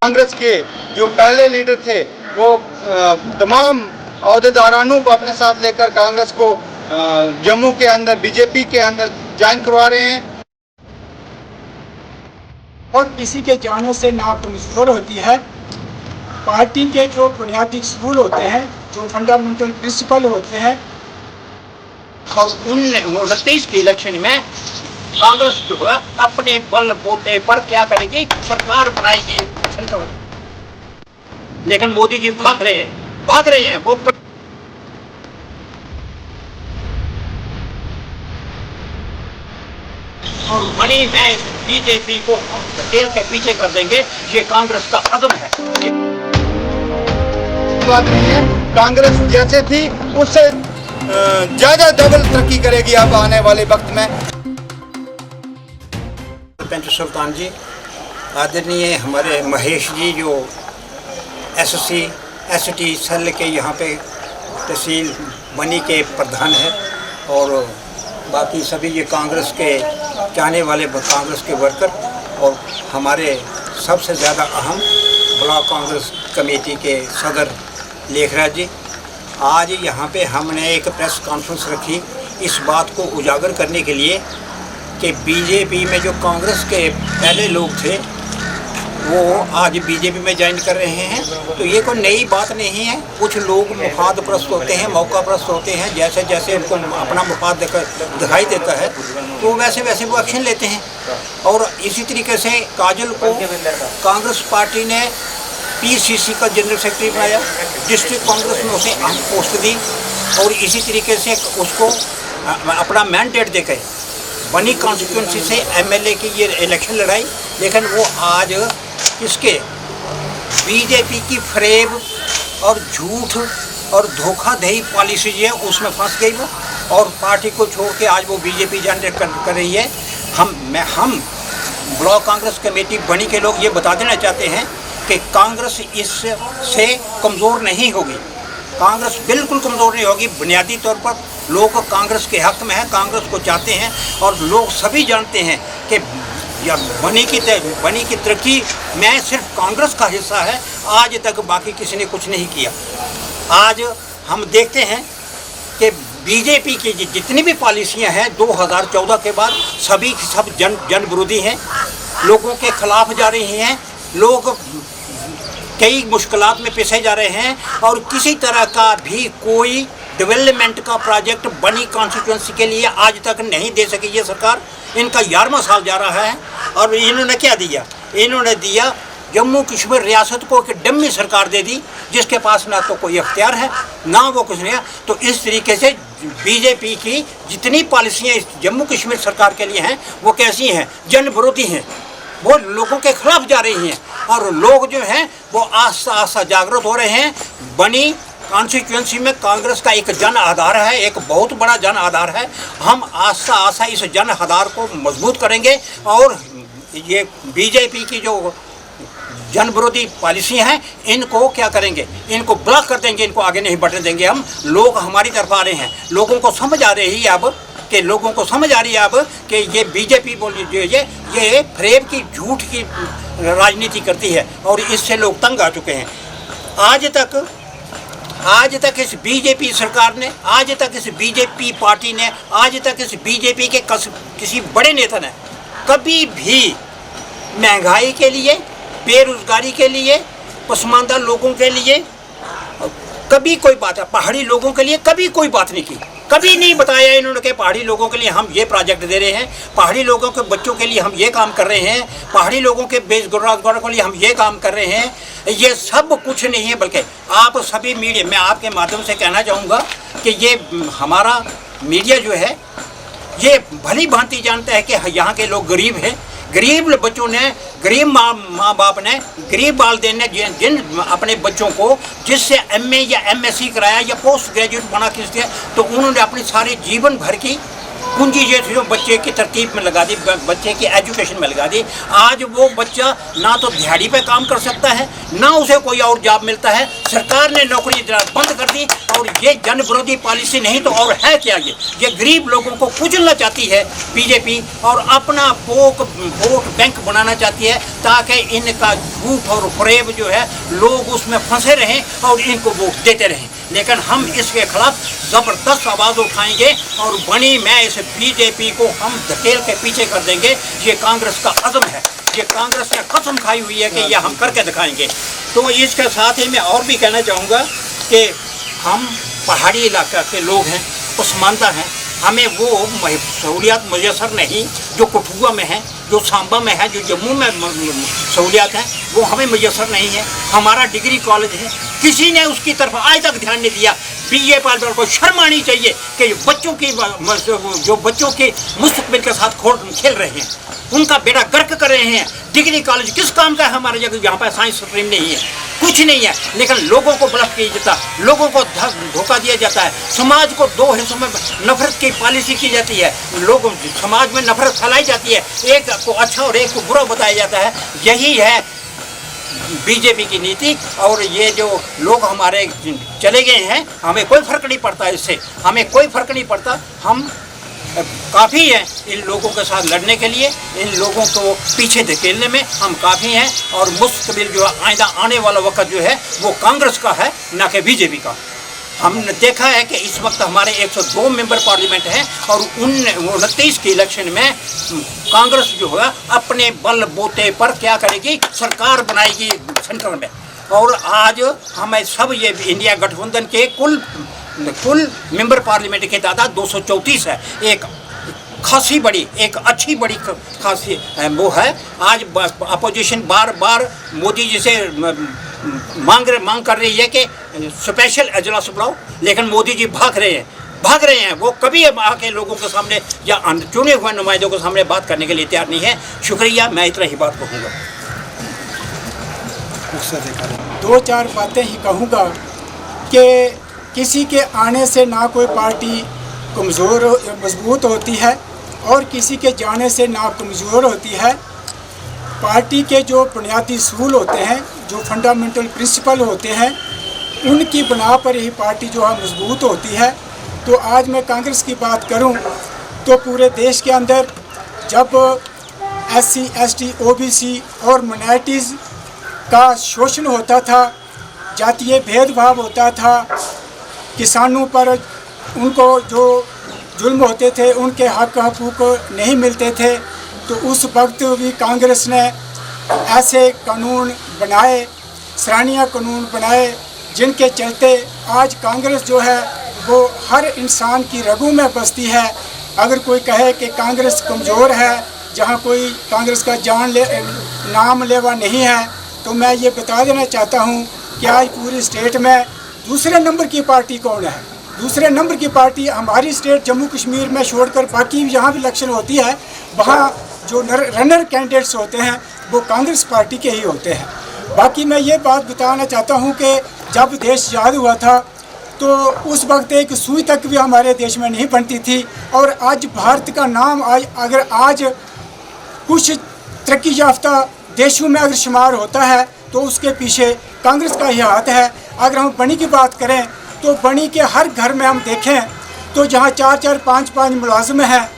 कांग्रेस के जो पहले लीडर थे वो तमाम अहदेदारानों को अपने साथ लेकर कांग्रेस को जम्मू के अंदर बीजेपी के अंदर ज्वाइन करवा रहे हैं। और किसी के जाने से ना कमजोर होती है। पार्टी के जो बुनियादी असूल होते हैं, जो फंडामेंटल प्रिंसिपल होते हैं, और 1929 के इलेक्शन में कांग्रेस जो है अपने बल बूते पर क्या करेगी, सरकार बनाएगी। लेकिन मोदी जी भाग रहे हैं वो और बड़ी में बीजेपी को तेल के पीछे कर देंगे। ये कांग्रेस का अज़म है। बात नहीं है, कांग्रेस जैसे थी उससे ज्यादा डबल तरक्की करेगी अब आने वाले वक्त में। सरपंच सुल्तान जी, आदरणीय हमारे महेश जी जो एसएससी एसटी सेल के यहाँ पे तहसील बनी के प्रधान है, और बाकी सभी ये कांग्रेस के चाहने वाले कांग्रेस के वर्कर, और हमारे सबसे ज़्यादा अहम ब्लॉक कांग्रेस कमेटी के सदर लेखराज जी, आज यहाँ पे हमने एक प्रेस कॉन्फ्रेंस रखी इस बात को उजागर करने के लिए कि बीजेपी में जो कांग्रेस के पहले लोग थे वो आज बीजेपी में ज्वाइन कर रहे हैं। तो ये कोई नई बात नहीं है। कुछ लोग मुफाद प्रस्त होते हैं, मौका प्रस्त होते हैं, जैसे जैसे उनको अपना मुफाद दिखाई देता है तो वैसे वैसे वो एक्शन लेते हैं। और इसी तरीके से काजल को कांग्रेस पार्टी ने पीसीसी का जनरल सेक्रेटरी बनाया, डिस्ट्रिक्ट कांग्रेस में उसे अहम पोस्ट दी, और इसी तरीके से उसको अपना मैंडेट देकर बनी कॉन्स्टिट्यूंसी से एमएलए की ये इलेक्शन लड़ाई। लेकिन वो आज इसके बीजेपी की फरेब और झूठ और धोखाधड़ी पॉलिसी जो है उसमें फंस गई वो, और पार्टी को छोड़ के आज वो बीजेपी जनरेट कर रही है। हम ब्लॉक कांग्रेस कमेटी बनी के लोग ये बता देना चाहते हैं कि कांग्रेस इससे कमज़ोर नहीं होगी। कांग्रेस बिल्कुल कमज़ोर नहीं होगी। बुनियादी तौर पर लोग कांग्रेस के हक़ में हैं, कांग्रेस को चाहते हैं, और लोग सभी जानते हैं कि बनी की तरक्की में सिर्फ कांग्रेस का हिस्सा है। आज तक बाकी किसी ने कुछ नहीं किया। आज हम देखते हैं कि बीजेपी की जितनी भी पॉलिसियां हैं 2014 के बाद सभी सब जन विरोधी हैं, लोगों के खिलाफ जा रही हैं। लोग कई मुश्किलात में पिसे जा रहे हैं, और किसी तरह का भी कोई डेवलपमेंट का प्रोजेक्ट बनी कॉन्स्टिट्यूंसी के लिए आज तक नहीं दे सकी ये सरकार। इनका 11वां साल जा रहा है, और इन्होंने क्या दिया? इन्होंने दिया जम्मू कश्मीर रियासत को एक डम्मी सरकार दे दी, जिसके पास ना तो कोई अख्तियार है ना वो कुछ नहीं है। तो इस तरीके से बीजेपी की जितनी पॉलिसियाँ इस जम्मू कश्मीर सरकार के लिए हैं वो कैसी हैं? जन विरोधी हैं, वो लोगों के खिलाफ जा रही हैं, और लोग जो हैं वो आस्ता आस्ता जागरूक हो रहे हैं। बनी कॉन्स्टिट्यूंसी में कांग्रेस का एक जन आधार है, एक बहुत बड़ा जन आधार है। हम आस्ता आस्ता इस जन आधार को मजबूत करेंगे, और ये बीजेपी की जो जन विरोधी पॉलिसी हैं इनको क्या करेंगे? इनको ब्लॉक कर देंगे, इनको आगे नहीं बढ़ने देंगे हम। लोग हमारी तरफ आ रहे हैं, लोगों को समझ आ रही है अब कि ये बीजेपी बोली जो ये फरेब की झूठ की राजनीति करती है, और इससे लोग तंग आ चुके हैं। आज तक इस बीजेपी सरकार ने, आज तक इस बीजेपी पार्टी ने, आज तक इस बीजेपी के किसी बड़े नेता ने कभी भी महंगाई के लिए, बेरोजगारी के लिए, पसमानदा लोगों के लिए कभी कोई बात, पहाड़ी लोगों के लिए कभी कोई बात नहीं की। कभी नहीं बताया इन्होंने कि पहाड़ी लोगों के लिए हम ये प्रोजेक्ट दे रहे हैं, पहाड़ी लोगों के बच्चों के लिए हम ये काम कर रहे हैं, पहाड़ी लोगों के बेरोजगारों के लिए हम ये काम कर रहे हैं। ये सब कुछ नहीं है, बल्कि आप सभी मीडिया, मैं आपके माध्यम से कहना चाहूँगा कि ये हमारा मीडिया जो है ये भली भांति जानता है कि यहाँ के लोग गरीब हैं। गरीब बच्चों ने, गरीब माँ बाप ने, गरीब वालिदैन ने जिन अपने बच्चों को जिससे एमए या एमएससी कराया या पोस्ट ग्रेजुएट बना खींच दिया, तो उन्होंने अपनी सारी जीवन भर की पूंजी जो बच्चे की तरतीब में लगा दी, बच्चे की एजुकेशन में लगा दी। आज वो बच्चा ना तो दिहाड़ी पे काम कर सकता है, ना उसे कोई और जॉब मिलता है। सरकार ने नौकरी बंद कर दी और ये जन विरोधी पॉलिसी नहीं तो और है क्या? ये गरीब लोगों को कुचलना चाहती है बीजेपी और अपना वोट बैंक बनाना चाहती है ताकि इनका झूठ और फरेब जो है लोग उसमें फंसे रहें और इनको वोट देते रहें। लेकिन हम इसके खिलाफ ज़बरदस्त आवाज़ उठाएंगे और बनी मैं इस बीजेपी को हम धकेल के पीछे कर देंगे। ये कांग्रेस का अज़म है, ये कांग्रेस ने कसम खाई हुई है कि ये हम करके दिखाएंगे। तो इसके साथ ही मैं और भी कहना चाहूँगा कि हम पहाड़ी इलाका के लोग हैं, पसमानदा हैं, हमें वो सहूलियात मुयसर नहीं जो कठुआ में है, जो सांबा में है, जो जम्मू में सहूलियात हैं वो हमें मुयसर नहीं है। हमारा डिग्री कॉलेज है, किसी ने उसकी तरफ आज तक ध्यान नहीं दिया। बीजेपी को शर्म आनी चाहिए कि बच्चों की जो बच्चों के मुस्तकबिल के साथ खेल रहे हैं, उनका बेड़ा गर्क कर रहे हैं। डिग्री कॉलेज किस काम का है हमारे जगह? यहाँ पर साइंस स्ट्रीम नहीं है, कुछ नहीं है, लेकिन लोगों को ब्लफ किया जाता है, लोगों को धोखा दिया जाता है। समाज को दो हिस्सों में नफरत की पॉलिसी की जाती है, लोगों समाज में नफरत फैलाई जाती है, एक को अच्छा और एक को बुरा बताया जाता है। यही है बीजेपी की नीति। और ये जो लोग हमारे चले गए हैं, हमें कोई फर्क नहीं पड़ता इससे, हमें कोई फर्क नहीं पड़ता। हम काफ़ी हैं इन लोगों के साथ लड़ने के लिए, इन लोगों को पीछे धकेलने में हम काफ़ी हैं। और मुस्तकबिल जो आइंदा आने वाला वक्त जो है वो कांग्रेस का है, ना कि बीजेपी का। हमने देखा है कि इस वक्त हमारे 102 मेंबर पार्लियामेंट हैं और 29 के इलेक्शन में कांग्रेस जो है अपने बल बोते पर क्या करेगी, सरकार बनाएगी सेंटर में। और आज हमें सब ये इंडिया गठबंधन के कुल मेंबर पार्लियामेंट की तादाद 234 है। एक खासी बड़ी, एक अच्छी बड़ी खासी वो है। आज अपोजिशन बार बार मोदी जी से मांग कर रही है कि स्पेशल अजलास बुलाओ, लेकिन मोदी जी भाग रहे हैं। वो कभी अब आके लोगों के सामने या चुने हुए नुमाइंदों के सामने बात करने के लिए तैयार नहीं है। शुक्रिया, मैं इतना ही बात कहूँगा। दो चार बातें ही कहूँगा कि किसी के आने से ना कोई पार्टी कमज़ोर मजबूत होती है और किसी के जाने से ना कमज़ोर होती है। पार्टी के जो बुनियादी असूल होते हैं, जो फंडामेंटल प्रिंसिपल होते हैं, उनकी बना पर ही पार्टी जो है मजबूत होती है। तो आज मैं कांग्रेस की बात करूं तो पूरे देश के अंदर जब SC, ST, OBC और माइनॉरिटीज़ का शोषण होता था, जातीय भेदभाव होता था, किसानों पर उनको जो जुल्म होते थे, उनके हक हकूक़ नहीं मिलते थे, तो उस वक्त भी कांग्रेस ने ऐसे कानून बनाए, सराहनीय कानून बनाए, जिनके चलते आज कांग्रेस जो है वो हर इंसान की रगों में बसती है। अगर कोई कहे कि कांग्रेस कमज़ोर है, जहाँ कोई कांग्रेस का नाम लेवा नहीं है, तो मैं ये बता देना चाहता हूँ कि आज पूरी स्टेट में दूसरे नंबर की पार्टी कौन है? दूसरे नंबर की पार्टी हमारी स्टेट जम्मू कश्मीर में छोड़कर बाकी जहाँ भी इलेक्शन होती है, वहाँ जो रनर कैंडिडेट्स होते हैं वो कांग्रेस पार्टी के ही होते हैं। बाकी मैं ये बात बताना चाहता हूँ कि जब देश आज़ाद हुआ था तो उस वक्त एक सुई तक भी हमारे देश में नहीं बनती थी। और आज भारत का नाम अगर आज कुछ तरक्की याफ्ता देशों में अगर शुमार होता है तो उसके पीछे कांग्रेस का ही हाथ है। अगर हम बनी की बात करें तो बनी के हर घर में हम देखें तो जहाँ 4-4, 5-5 मुलाजिम हैं,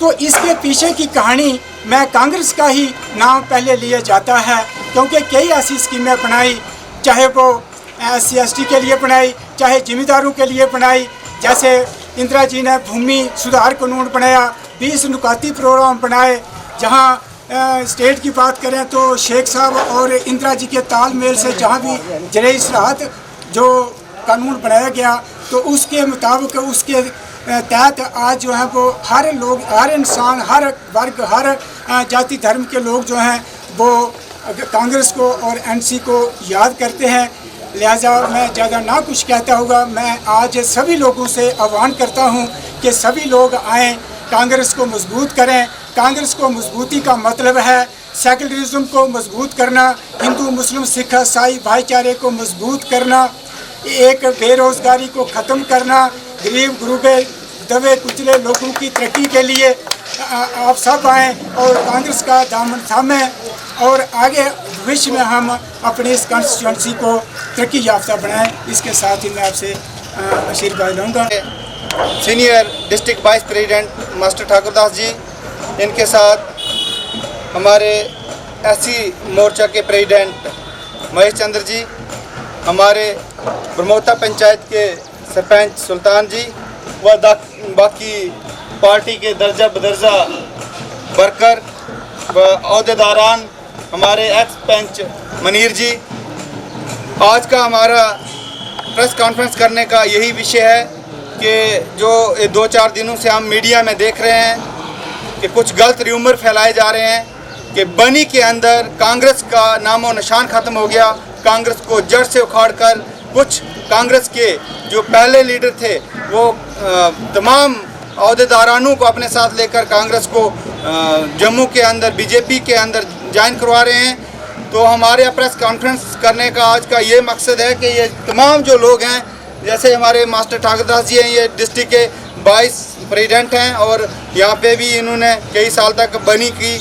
तो इसके पीछे की कहानी मैं कांग्रेस का ही नाम पहले लिया जाता है। क्योंकि कई ऐसी स्कीमें बनाई, चाहे वो SC, ST के लिए बनाई, चाहे ज़िम्मेदारों के लिए बनाई। जैसे इंदिरा जी ने भूमि सुधार कानून बनाया, 20 नुकाती प्रोग्राम बनाए। जहाँ स्टेट की बात करें तो शेख साहब और इंदिरा जी के तालमेल से जहाँ भी ज़राई इस्लाहात जो कानून बनाया गया, तो उसके मुताबिक उसके तहत आज जो है वो हर लोग, हर इंसान, हर वर्ग, हर जाति धर्म के लोग जो हैं वो कांग्रेस को और NC को याद करते हैं। लिहाजा मैं ज़्यादा ना कुछ कहता होगा। मैं आज सभी लोगों से आह्वान करता हूँ कि सभी लोग आएँ, कांग्रेस को मजबूत करें। कांग्रेस को मजबूती का मतलब है सेकुलरिज्म को मजबूत करना, हिंदू मुस्लिम सिख ईसाई भाईचारे को मजबूत करना, एक बेरोज़गारी को ख़त्म करना, गरीब गुरबे दबे कुचले लोगों की तरक्की के लिए आप सब आएँ और कांग्रेस का दामन थामें और आगे भविष्य में हम अपनी इस कॉन्स्टिट्यूंसी को तरक्की याफ्ता बनाएं। इसके साथ ही मैं आपसे आशीर्वाद लूँगा। Senior district vice president master Thakurdas ji, इनके साथ हमारे एससी मोर्चा के प्रेसिडेंट महेश चंद्र जी, हमारे ब्रह्मोत्ता पंचायत के सरपंच सुल्तान जी व बाकी पार्टी के दर्जा बदर्जा वर्कर व अहदेदारान, हमारे एक्स पंच मनीर जी। आज का हमारा प्रेस कॉन्फ्रेंस करने का यही विषय है कि जो 2-4 दिनों से हम मीडिया में देख रहे हैं कि कुछ गलत र्यूमर फैलाए जा रहे हैं कि बनी के अंदर कांग्रेस का नामो निशान ख़त्म हो गया, कांग्रेस को जड़ से उखाड़कर कुछ कांग्रेस के जो पहले लीडर थे वो तमाम अहदेदारानों को अपने साथ लेकर कांग्रेस को जम्मू के अंदर बीजेपी के अंदर ज्वाइन करवा रहे हैं। तो हमारे प्रेस कॉन्फ्रेंस करने का आज का ये मकसद है कि ये तमाम जो लोग हैं, जैसे हमारे मास्टर ठाकुरदास जी हैं, ये डिस्ट्रिक्ट के 22 प्रेसिडेंट हैं और यहाँ पे भी इन्होंने कई साल तक बनी की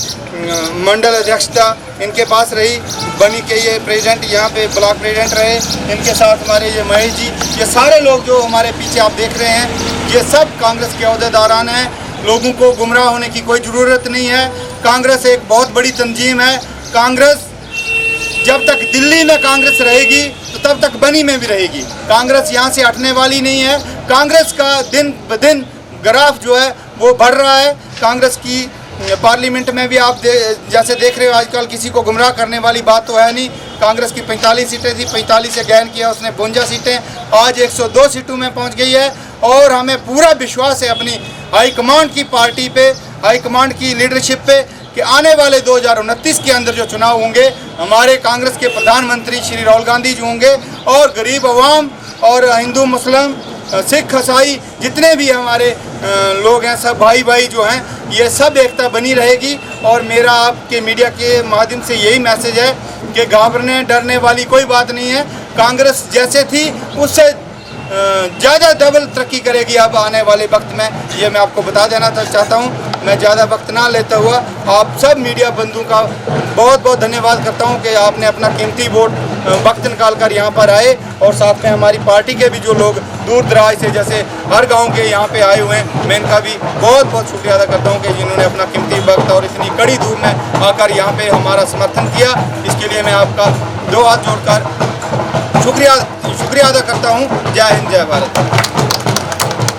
मंडल अध्यक्षता इनके पास रही। बनी के ये प्रेसिडेंट यहाँ पे ब्लॉक प्रेसिडेंट रहे। इनके साथ हमारे ये महेश जी, ये सारे लोग जो हमारे पीछे आप देख रहे हैं, ये सब कांग्रेस के अहदेदारान हैं। लोगों को गुमराह होने की कोई ज़रूरत नहीं है। कांग्रेस एक बहुत बड़ी तंजीम है। कांग्रेस जब तक दिल्ली में कांग्रेस रहेगी तो तब तक बनी में भी रहेगी। कांग्रेस यहाँ से हटने वाली नहीं है। कांग्रेस का दिन ब दिन ग्राफ जो है वो बढ़ रहा है। कांग्रेस की पार्लियामेंट में भी आप जैसे देख रहे हो, आजकल किसी को गुमराह करने वाली बात तो है नहीं। कांग्रेस की 45 सीटें थी, 45 से गैन किया उसने 52 सीटें, आज 102 सीटों में पहुंच गई है। और हमें पूरा विश्वास है अपनी हाईकमांड की पार्टी पे, हाईकमांड की लीडरशिप पे कि आने वाले 2029 के अंदर जो चुनाव होंगे, हमारे कांग्रेस के प्रधानमंत्री श्री राहुल गांधी जी होंगे और गरीब अवाम और हिंदू मुस्लिम सिख ईसाई जितने भी हमारे लोग हैं, सब भाई भाई जो हैं, ये सब एकता बनी रहेगी। और मेरा आपके मीडिया के माध्यम से यही मैसेज है कि घबराने डरने वाली कोई बात नहीं है। कांग्रेस जैसे थी उससे ज़्यादा डबल तरक्की करेगी अब आने वाले वक्त में, ये मैं आपको बता देना चाहता हूँ। मैं ज़्यादा वक्त ना लेता हुआ आप सब मीडिया बंधुओं का बहुत बहुत धन्यवाद करता हूँ कि आपने अपना कीमती वक्त निकाल कर यहाँ पर आए। और साथ में हमारी पार्टी के भी जो लोग दूर दराज से जैसे हर गांव के यहाँ पे आए हुए हैं, मैं इनका भी बहुत बहुत शुक्रिया अदा करता हूँ कि जिन्होंने अपना कीमती वक्त और इतनी कड़ी धूप में आकर यहाँ पे हमारा समर्थन किया। इसके लिए मैं आपका 2 हाथ जोड़कर शुक्रिया अदा करता हूँ। जय हिंद, जय भारत।